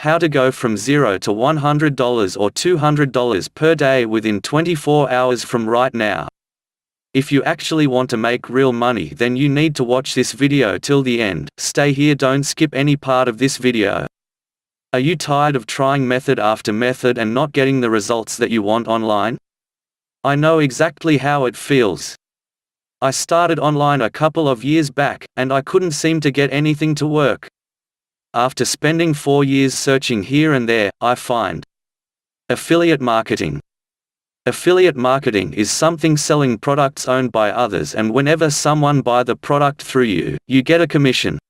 How to go from $0 to $100 or $200 per day within 24 hours from right now. If you actually want to make real money, then you need to watch this video till the end. Stay here, don't skip any part of this video. Are you tired of trying method after method and not getting the results that you want online? I know exactly how it feels. I started online a couple of years back, and I couldn't seem to get anything to work. After spending 4 years searching here and there, I find affiliate marketing. Affiliate marketing is something selling products owned by others, and whenever someone buys the product through you, you get a commission.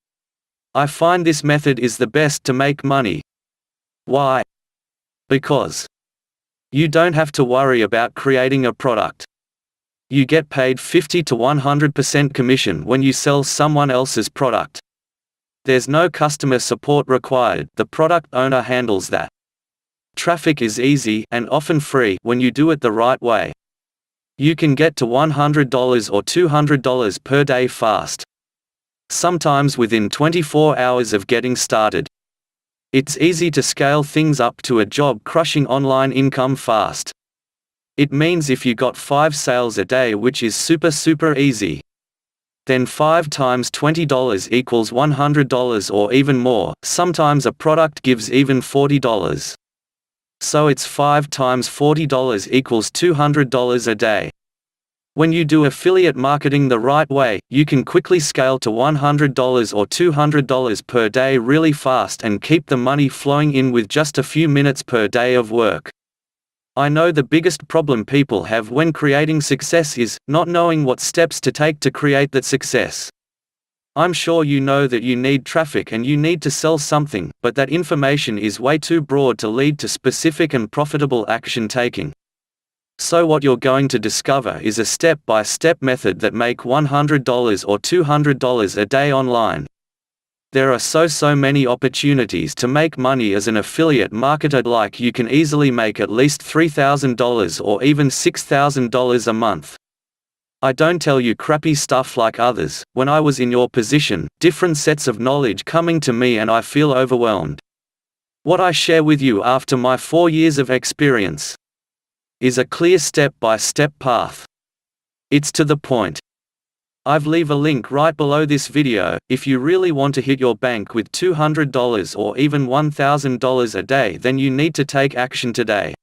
I find this method is the best to make money. Why? Because you don't have to worry about creating a product. You get paid 50 to 100% commission when you sell someone else's product. There's no customer support required, the product owner handles that. Traffic is easy and often free when you do it the right way. You can get to $100 or $200 per day fast. Sometimes within 24 hours of getting started. It's easy to scale things up to a job-crushing online income fast. It means if you got 5 sales a day, which is super easy, then 5 times $20 equals $100 or even more. Sometimes a product gives even $40. So it's 5 times $40 equals $200 a day. When you do affiliate marketing the right way, you can quickly scale to $100 or $200 per day really fast and keep the money flowing in with just a few minutes per day of work. I know the biggest problem people have when creating success is not knowing what steps to take to create that success. I'm sure you know that you need traffic and you need to sell something, but that information is way too broad to lead to specific and profitable action taking. So what you're going to discover is a step-by-step method that make $100 or $200 a day online. There are so many opportunities to make money as an affiliate marketer, like you can easily make at least $3,000 or even $6,000 a month. I don't tell you crappy stuff like others. When I was in your position, different sets of knowledge coming to me and I feel overwhelmed. What I share with you after my 4 years of experience is a clear step-by-step path. It's to the point. I've leave a link right below this video. If you really want to hit your bank with $200 or even $1,000 a day, then you need to take action today.